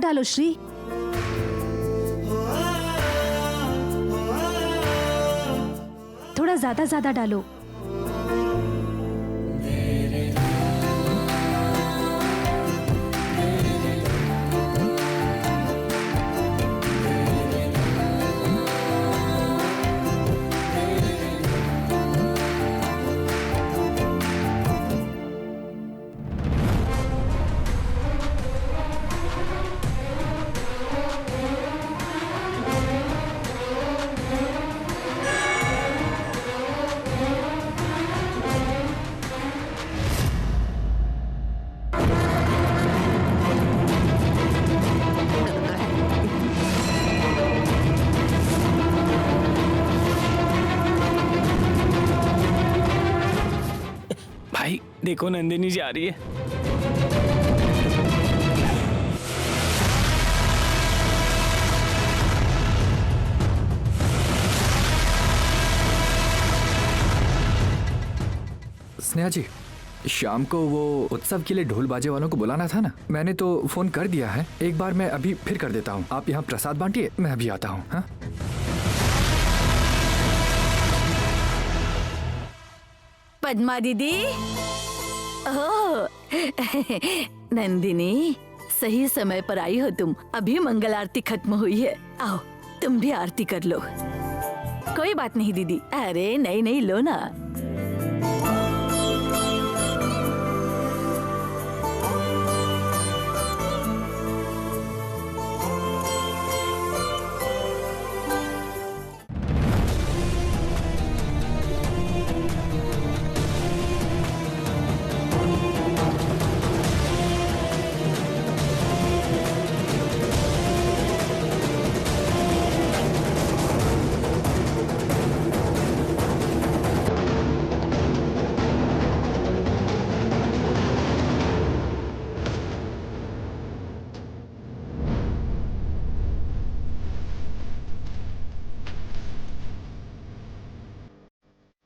डालो श्री। थोड़ा ज्यादा ज्यादा डालो। भाई देखो नंदिनी जा रही है। स्नेहा जी, शाम को वो उत्सव के लिए ढोल बाजे वालों को बुलाना था ना, मैंने तो फोन कर दिया है। एक बार मैं अभी फिर कर देता हूँ। आप यहाँ प्रसाद बांटिए, मैं अभी आता हूँ। हाँ, पद्मा दीदी। ओह नंदिनी, सही समय पर आई हो तुम। अभी मंगल आरती खत्म हुई है, आओ तुम भी आरती कर लो। कोई बात नहीं दीदी। अरे नहीं नहीं, लो ना।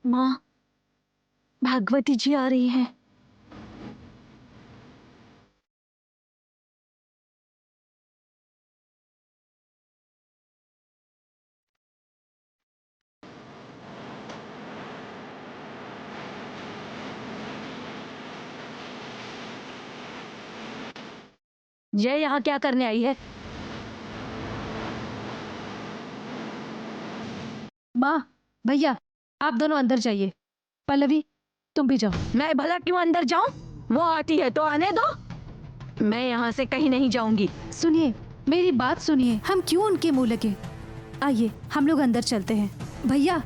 माँ, भागवती जी आ रही है। ये यहाँ क्या करने आई है? माँ, भैया, आप दोनों अंदर जाइए। पल्लवी, तुम भी जाओ। मैं भला क्यों अंदर जाऊं? वो आती है तो आने दो। मैं यहाँ से कहीं नहीं जाऊंगी। सुनिए, मेरी बात सुनिए। हम क्यों उनके मुंह लगे? आइए, हम लोग अंदर चलते हैं। भैया।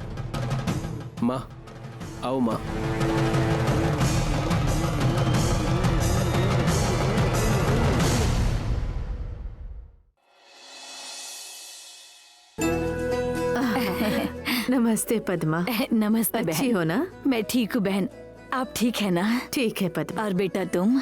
माँ, आओ माँ। नमस्ते पद्मा। नमस्ते अच्छी बहन। हो ना? मैं ठीक हूँ बहन, आप ठीक है ना? ठीक है पद्मा। और बेटा तुम?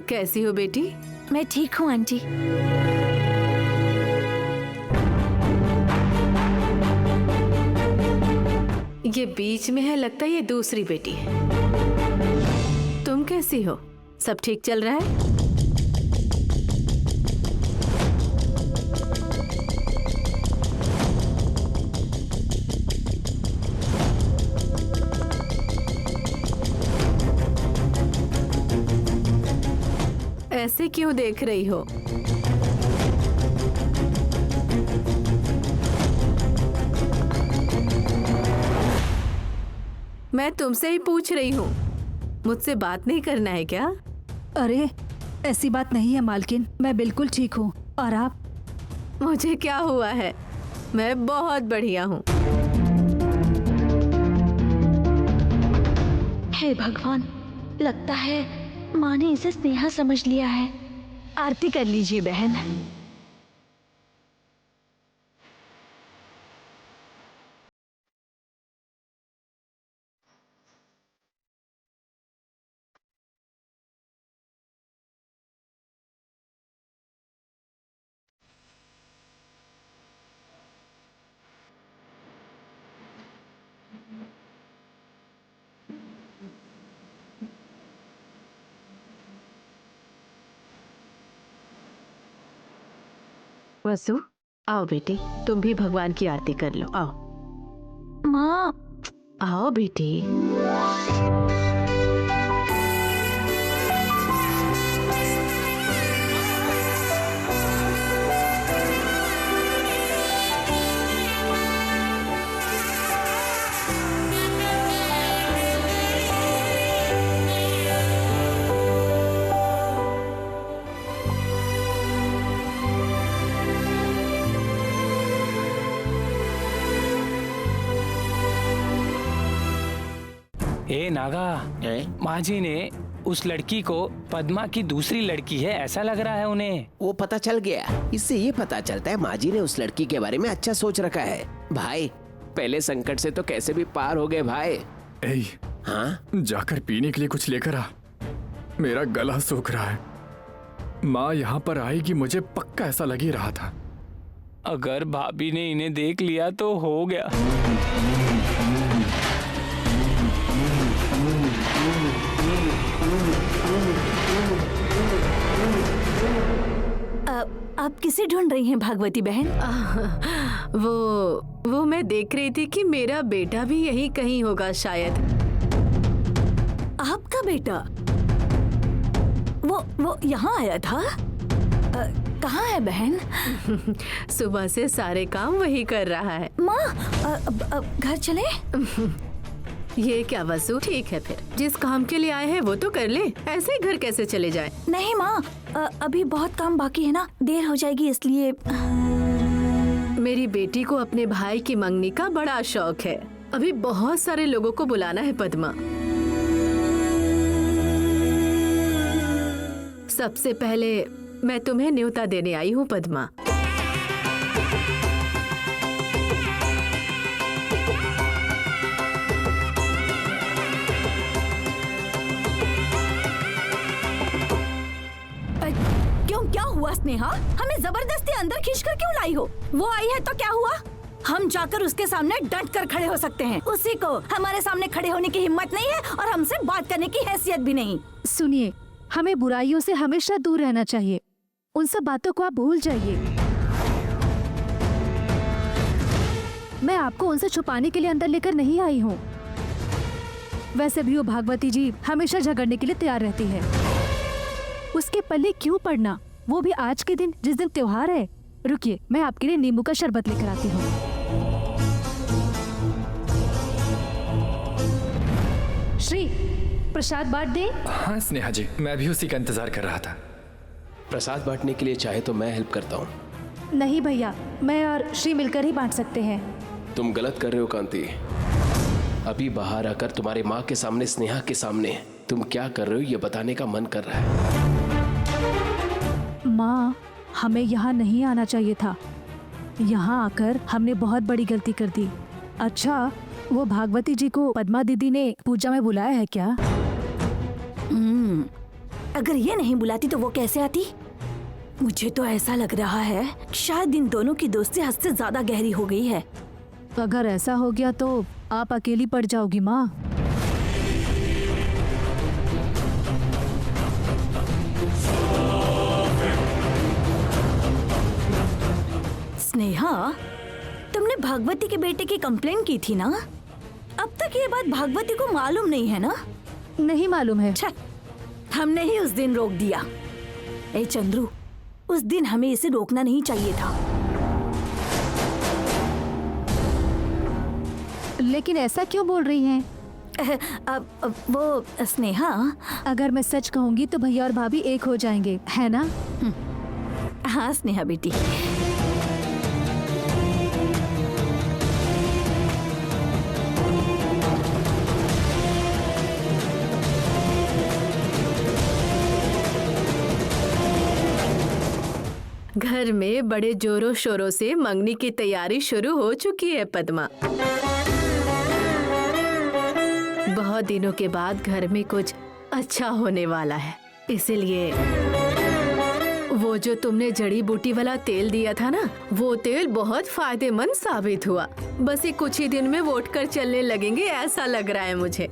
कैसी हो बेटी? मैं ठीक हूँ आंटी। ये बीच में है, लगता है ये दूसरी बेटी है। तुम कैसी हो? सब ठीक चल रहा है? ऐसे क्यों देख रही हो? मैं तुमसे ही पूछ रही हूँ, मुझसे बात नहीं करना है क्या? अरे, ऐसी बात नहीं है मालकिन, मैं बिल्कुल ठीक हूँ। और आप? मुझे क्या हुआ है? मैं बहुत बढ़िया हूँ। हे भगवान, लगता है माँ ने इसे स्नेहा समझ लिया है। आरती कर लीजिए बहन। वसु, आओ बेटी, तुम भी भगवान की आरती कर लो। आओ माँ। आओ बेटी। ए नागा, माँ जी ने उस लड़की को पद्मा की दूसरी लड़की है ऐसा लग रहा है उन्हें। वो पता चल गया। इससे ये पता चलता है माँ जी ने उस लड़की के बारे में अच्छा सोच रखा है। भाई पहले संकट से तो कैसे भी पार हो गए भाई। ए, हाँ जाकर पीने के लिए कुछ लेकर आ, मेरा गला सूख रहा है। माँ यहाँ पर आएगी मुझे पक्का ऐसा लग ही रहा था। अगर भाभी ने इन्हें देख लिया तो हो गया। आप किसे ढूंढ रही हैं भागवती बहन? वो मैं देख रही थी कि मेरा बेटा भी यहीं कहीं होगा शायद। आपका बेटा? वो यहाँ आया था? कहाँ है बहन? सुबह से सारे काम वही कर रहा है। माँ, घर चले? ये क्या वसु, ठीक है फिर जिस काम के लिए आए हैं वो तो कर ले, ऐसे ही घर कैसे चले जाए? नहीं माँ, अभी बहुत काम बाकी है ना, देर हो जाएगी इसलिए। मेरी बेटी को अपने भाई की मंगनी का बड़ा शौक है। अभी बहुत सारे लोगों को बुलाना है पद्मा। सबसे पहले मैं तुम्हें न्योता देने आई हूँ पद्मा। क्या हुआ स्नेहा? हमें जबरदस्ती अंदर खींच कर क्यों लाई हो? वो आई है तो क्या हुआ? हम जाकर उसके सामने डट कर खड़े हो सकते हैं। उसी को हमारे सामने खड़े होने की हिम्मत नहीं है और हमसे बात करने की हैसियत भी नहीं। सुनिए, हमें बुराइयों से हमेशा दूर रहना चाहिए। उन सब बातों को आप भूल जाइए। मैं आपको उनसे छुपाने के लिए अंदर लेकर नहीं आई हूँ। वैसे भी वो भागवती जी हमेशा झगड़ने के लिए तैयार रहती है। उसके पल्ले क्यों पड़ना, वो भी आज के दिन जिस दिन त्योहार है। रुकिए, मैं आपके लिए नींबू का शरबत लेकर आती हूँ। श्री, प्रसाद बांट दे। हाँ स्नेहा जी, मैं भी उसी का इंतजार कर रहा था। प्रसाद बांटने के लिए चाहे तो मैं हेल्प करता हूँ। नहीं भैया, मैं और श्री मिलकर ही बांट सकते हैं। तुम गलत कर रहे हो कांति। अभी बाहर आकर तुम्हारे माँ के सामने, स्नेहा के सामने तुम क्या कर रहे हो ये बताने का मन कर रहा है। माँ, हमें यहाँ नहीं आना चाहिए था। यहाँ आकर हमने बहुत बड़ी गलती कर दी। अच्छा, वो भागवती जी को पद्मा दीदी ने पूजा में बुलाया है क्या? अगर ये नहीं बुलाती तो वो कैसे आती? मुझे तो ऐसा लग रहा है शायद इन दोनों की दोस्ती हद से ज्यादा गहरी हो गई है। अगर ऐसा हो गया तो आप अकेली पड़ जाओगी माँ। स्नेहा, तुमने भागवती के बेटे की कंप्लेन की थी ना? अब तक ये बात भागवती को मालूम नहीं है ना? नहीं मालूम है। छे, हमने ही उस दिन रोक दिया। ए चंद्रू, उस दिन हमें इसे रोकना नहीं चाहिए था। लेकिन ऐसा क्यों बोल रही हैं? वो स्नेहा, अगर मैं सच कहूंगी तो भैया और भाभी एक हो जाएंगे, है ना? हाँ स्नेहा बेटी। घर में बड़े जोरों शोरों से मंगनी की तैयारी शुरू हो चुकी है पद्मा। बहुत दिनों के बाद घर में कुछ अच्छा होने वाला है, इसीलिए वो जो तुमने जड़ी बूटी वाला तेल दिया था ना, वो तेल बहुत फायदेमंद साबित हुआ। बस ये कुछ ही दिन में वो उठकर चलने लगेंगे, ऐसा लग रहा है मुझे।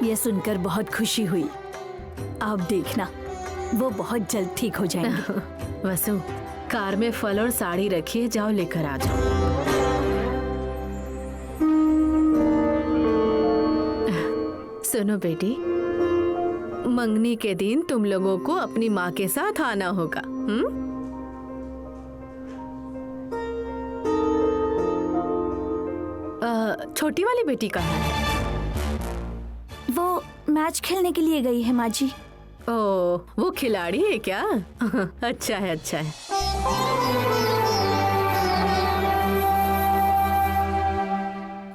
ये सुनकर बहुत खुशी हुई। आप देखना, वो बहुत जल्द ठीक हो जाएंगे। वसु, कार में फल और साड़ी रखिए, जाओ लेकर आ जाओ। सुनो बेटी, मंगनी के दिन तुम लोगों को अपनी माँ के साथ आना होगा। छोटी वाली बेटी कहाँ है? वो मैच खेलने के लिए गई है माँ जी। ओ, वो खिलाड़ी है क्या? अच्छा है, अच्छा है।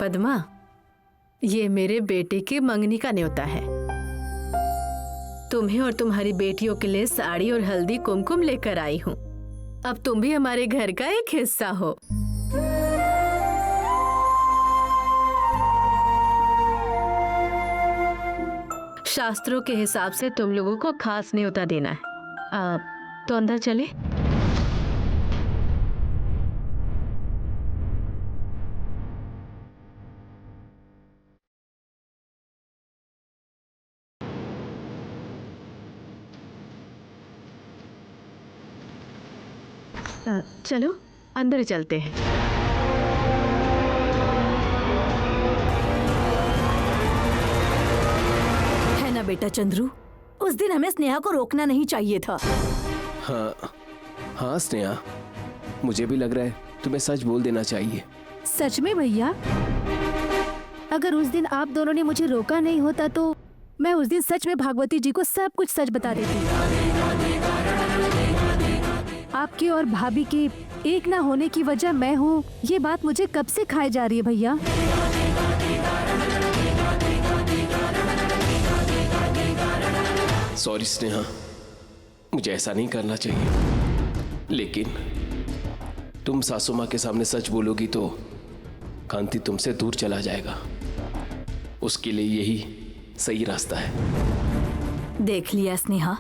पद्मा, ये मेरे बेटे की मंगनी का न्योता है। तुम्हें और तुम्हारी बेटियों के लिए साड़ी और हल्दी कुमकुम लेकर आई हूँ। अब तुम भी हमारे घर का एक हिस्सा हो। शास्त्रों के हिसाब से तुम लोगों को खास न्योता देना है। तो अंदर चले। चलो अंदर चलते हैं। है ना बेटा चंद्रू, उस दिन हमें स्नेहा को रोकना नहीं चाहिए था। हाँ स्नेहा, मुझे भी लग रहा है तुम्हें सच बोल देना चाहिए। सच में भैया, अगर उस दिन आप दोनों ने मुझे रोका नहीं होता तो मैं उस दिन सच में भागवती जी को सब कुछ सच बता देती। आपके और भाभी के एक ना होने की वजह मैं हूँ, ये बात मुझे कब से खाए जा रही है भैया। सॉरी स्नेहा, मुझे ऐसा नहीं करना चाहिए, लेकिन तुम सासू माँ के सामने सच बोलोगी तो कांति तुमसे दूर चला जाएगा। उसके लिए यही सही रास्ता है। देख लिया स्नेहा,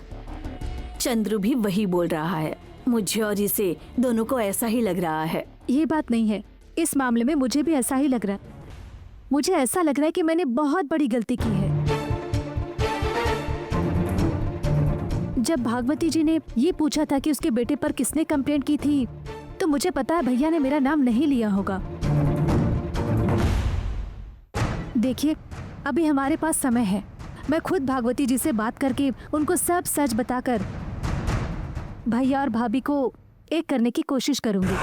चंद्रू भी वही बोल रहा है। मुझे और इसे दोनों को ऐसा ही लग रहा है। ये बात नहीं है, इस मामले में मुझे भी ऐसा ही लग रहा है। मुझे ऐसा लग रहा है कि मैंने बहुत बड़ी गलती की है। जब भागवती जी ने ये पूछा था कि उसके बेटे पर किसने कंप्लेंट की थी, तो मुझे पता है भैया ने मेरा नाम नहीं लिया होगा। देखिए, अभी हमारे पास समय है। मैं खुद भागवती जी से बात करके उनको सब सच बताकर भैया और भाभी को एक करने की कोशिश करूंगी।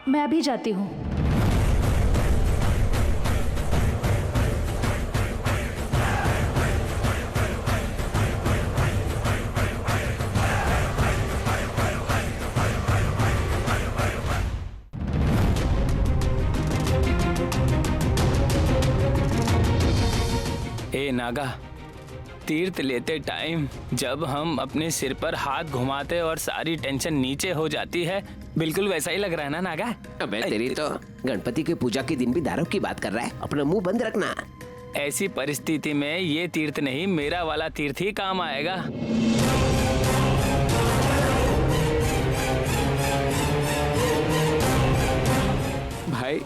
मैं अभी जाती हूँ। ए नागा, तीर्थ लेते टाइम जब हम अपने सिर पर हाथ घुमाते और सारी टेंशन नीचे हो जाती है, बिल्कुल वैसा ही लग रहा है ना नागा? अबे तेरी तो गणपति की पूजा के दिन भी दारू की बात कर रहा है। अपना मुंह बंद रखना। ऐसी परिस्थिति में ये तीर्थ नहीं, मेरा वाला तीर्थ ही काम आएगा। भाई,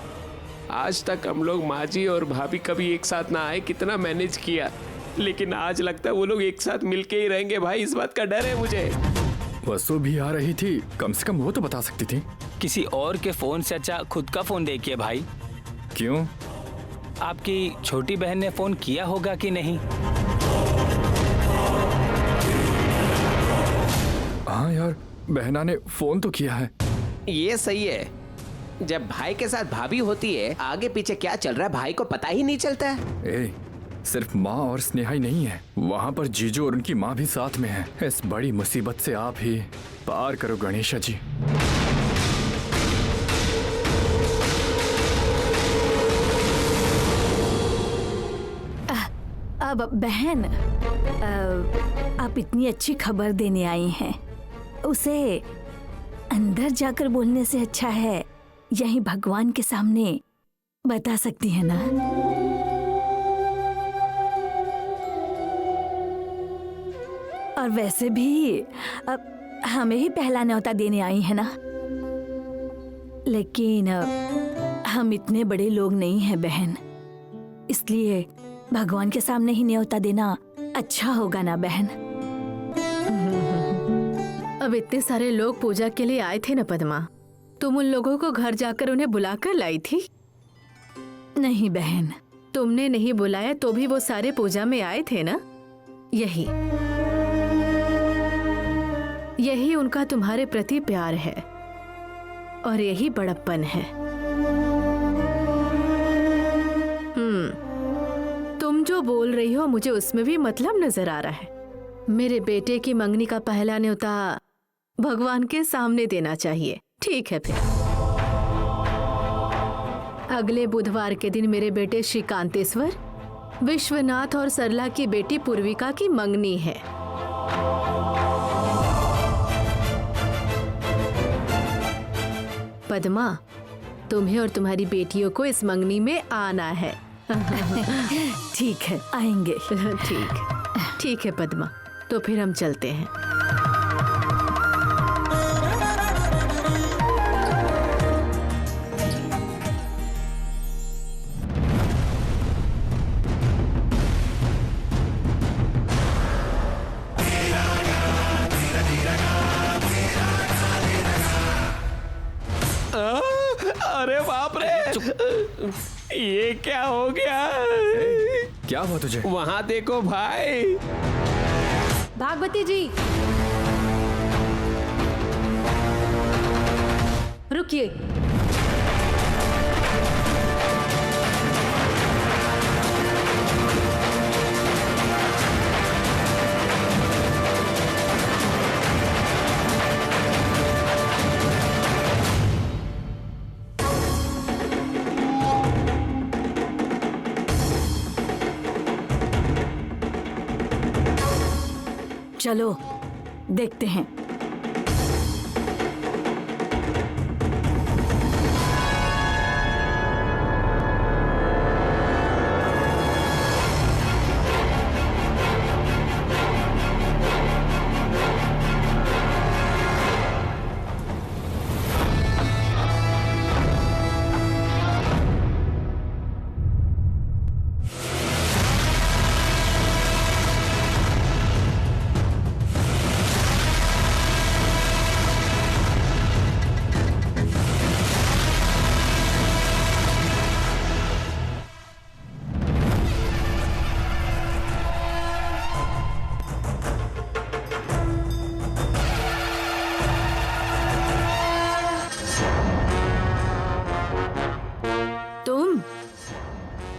आज तक हम लोग माँ जी और भाभी कभी एक साथ ना आए, कितना मैनेज किया, लेकिन आज लगता है वो लोग एक साथ मिलके ही रहेंगे। भाई, इस बात का डर है मुझे। वसु भी आ रही थी, कम से कम वो तो बता सकती थी। किसी और के फोन से अच्छा खुद का फोन देखिए भाई। क्यों? आपकी छोटी बहन ने फोन किया होगा कि नहीं? हाँ यार, बहना ने फोन तो किया है। ये सही है। जब भाई के साथ भाभी होती है, आगे पीछे क्या चल रहा है भाई को पता ही नहीं चलता है। ए, सिर्फ माँ और स्नेहा ही नहीं है, वहाँ पर जीजू और उनकी माँ भी साथ में है। इस बड़ी मुसीबत से आप ही पार करो गणेशा जी। अब बहन, आप इतनी अच्छी खबर देने आई हैं, उसे अंदर जाकर बोलने से अच्छा है यही भगवान के सामने बता सकती है ना। और वैसे भी अब हमें ही पहला न्योता देने आई है ना, लेकिन हम इतने बड़े लोग नहीं हैं बहन, इसलिए भगवान के सामने ही न्योता देना अच्छा होगा ना बहन? अब इतने सारे लोग पूजा के लिए आए थे ना पद्मा, तुम उन लोगों को घर जाकर उन्हें बुलाकर लाई थी? नहीं बहन, तुमने नहीं बुलाया तो भी वो सारे पूजा में आए थे ना। यही उनका तुम्हारे प्रति प्यार है और यही बड़प्पन है। तुम जो बोल रही हो मुझे उसमें भी मतलब नजर आ रहा है। मेरे बेटे की मंगनी का पहला न्योता भगवान के सामने देना चाहिए। ठीक है, फिर अगले बुधवार के दिन मेरे बेटे श्रीकांतेश्वर, विश्वनाथ और सरला की बेटी पूर्विका की मंगनी है। पद्मा, तुम्हें और तुम्हारी बेटियों को इस मंगनी में आना है। ठीक है, आएंगे। ठीक है पद्मा, तो फिर हम चलते हैं। अरे बाप रे, ये क्या हो गया? क्या हुआ तुझे? वहां देखो भाई। भागवती जी रुकिए। चलो देखते हैं।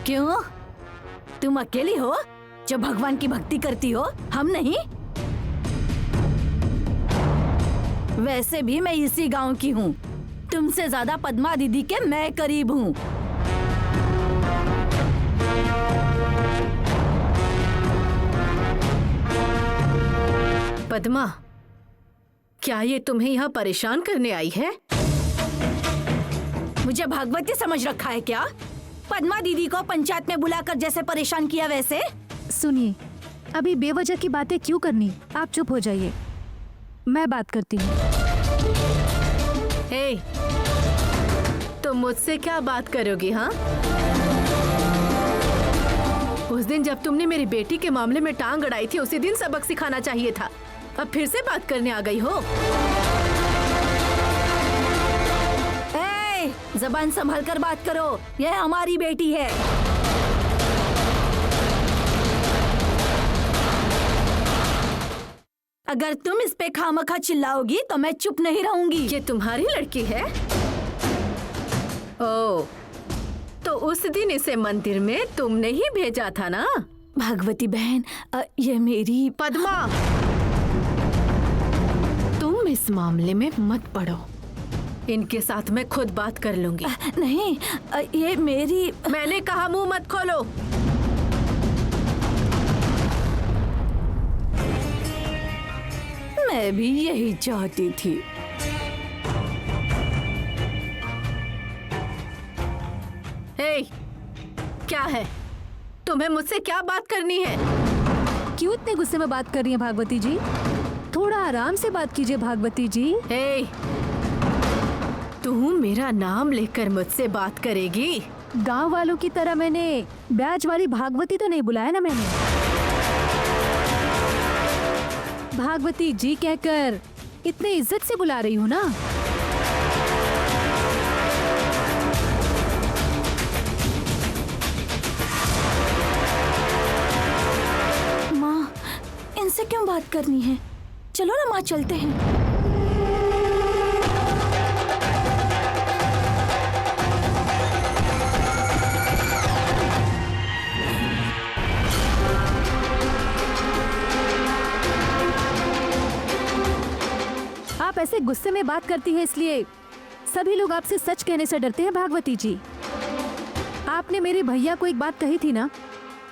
क्यों? तुम अकेली हो जो भगवान की भक्ति करती हो, हम नहीं? वैसे भी मैं इसी गांव की हूँ। तुमसे ज्यादा पद्मा दीदी के मैं करीब हूँ। पद्मा, क्या ये तुम्हें यहाँ परेशान करने आई है? मुझे भागवती समझ रखा है क्या? पद्मा दीदी को पंचायत में बुलाकर जैसे परेशान किया वैसे? सुनिए, अभी बेवजह की बातें क्यों करनी? आप चुप हो जाइए, मैं बात करती हूँ। हे, तुम मुझसे क्या बात करोगी? हाँ, उस दिन जब तुमने मेरी बेटी के मामले में टांग अड़ाई थी, उसी दिन सबक सिखाना चाहिए था। अब फिर से बात करने आ गई हो। ज़बान संभाल कर बात करो, यह हमारी बेटी है। अगर तुम इस पे खामखा चिल्लाओगी तो मैं चुप नहीं रहूंगी। ये तुम्हारी लड़की है? ओ, तो उस दिन इसे मंदिर में तुमने ही भेजा था ना? भागवती बहन, ये मेरी। पद्मा, तुम इस मामले में मत पड़ो, इनके साथ मैं खुद बात कर लूंगी। नहीं, ये मेरी। मैंने कहा मुंह मत खोलो। मैं भी यही चाहती थी। हे, क्या है? तुम्हें मुझसे क्या बात करनी है? क्यों इतने गुस्से में बात कर रही हैं भागवती जी? थोड़ा आराम से बात कीजिए भागवती जी। हे, तू मेरा नाम लेकर मुझसे बात करेगी? गांव वालों की तरह मैंने ब्याज वाली भागवती तो नहीं बुलाया ना मैंने। भागवती जी कहकर इतने इज्जत से बुला रही हूँ ना। माँ, इनसे क्यों बात करनी है? चलो ना माँ, चलते हैं। आप ऐसे गुस्से में बात करती है, इसलिए सभी लोग आपसे सच कहने से डरते हैं। भागवती जी, आपने मेरे भैया को एक बात कही थी ना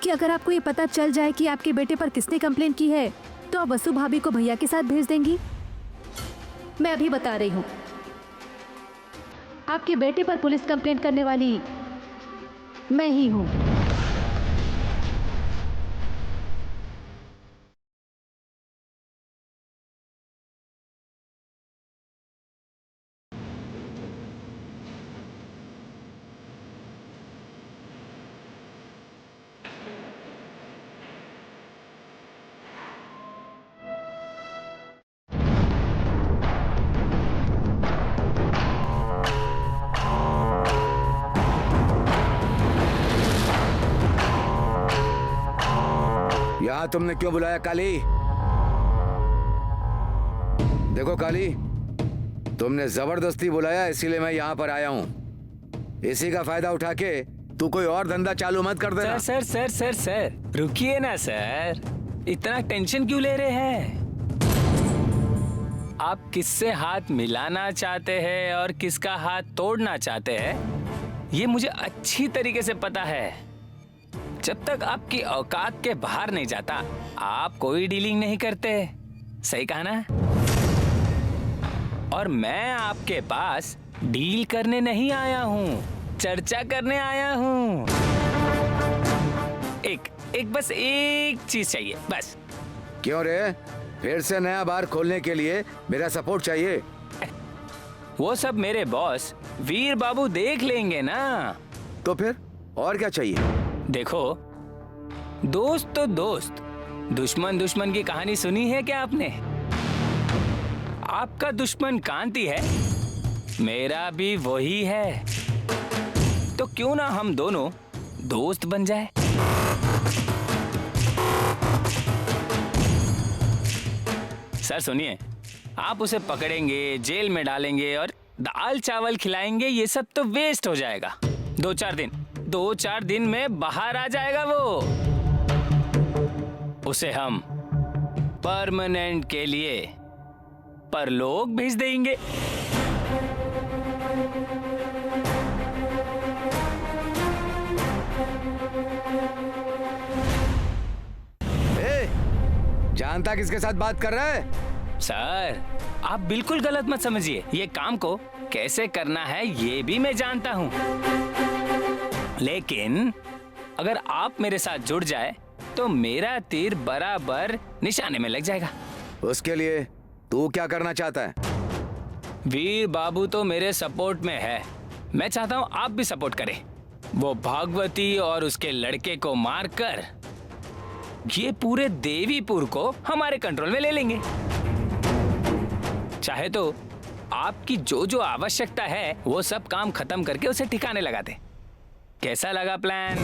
कि अगर आपको ये पता चल जाए कि आपके बेटे पर किसने कंप्लेंट की है तो आप वसु भाभी को भैया के साथ भेज देंगी। मैं अभी बता रही हूँ, आपके बेटे पर पुलिस कंप्लेंट करने वाली मैं ही हूँ। यहाँ तुमने क्यों बुलाया काली? देखो काली, तुमने जबरदस्ती बुलाया इसीलिए मैं यहाँ पर आया हूँ। इसी का फायदा उठा के तू कोई और धंधा चालू मत कर देना। सर सर सर सर रुकिए ना सर, इतना टेंशन क्यों ले रहे हैं? आप किससे हाथ मिलाना चाहते हैं और किसका हाथ तोड़ना चाहते हैं ये मुझे अच्छी तरीके से पता है। जब तक आपकी औकात के बाहर नहीं जाता आप कोई डीलिंग नहीं करते। सही कहा ना? और मैं आपके पास डील करने नहीं आया हूँ, चर्चा करने आया हूँ। बस एक चीज चाहिए बस। क्यों रे? फिर से नया बार खोलने के लिए मेरा सपोर्ट चाहिए? वो सब मेरे बॉस वीर बाबू देख लेंगे ना। तो फिर और क्या चाहिए? देखो, दोस्त तो दोस्त, दुश्मन दुश्मन की कहानी सुनी है क्या आपने? आपका दुश्मन कांति है, मेरा भी वही है। तो क्यों ना हम दोनों दोस्त बन जाए? सर सुनिए, आप उसे पकड़ेंगे, जेल में डालेंगे और दाल चावल खिलाएंगे, ये सब तो वेस्ट हो जाएगा। 2-4 दिन में बाहर आ जाएगा वो। उसे हम परमानेंट के लिए परलोक भेज देंगे। ए, जानता किसके साथ बात कर रहा है? सर आप बिल्कुल गलत मत समझिए, ये काम को कैसे करना है ये भी मैं जानता हूँ। लेकिन अगर आप मेरे साथ जुड़ जाए तो मेरा तीर बराबर निशाने में लग जाएगा। उसके लिए तू क्या करना चाहता है? वीर बाबू तो मेरे सपोर्ट में है, मैं चाहता हूँ आप भी सपोर्ट करें। वो भागवती और उसके लड़के को मारकर ये पूरे देवीपुर को हमारे कंट्रोल में ले लेंगे। चाहे तो आपकी जो जो आवश्यकता है वो सब काम खत्म करके उसे ठिकाने लगा दे। कैसा लगा प्लान?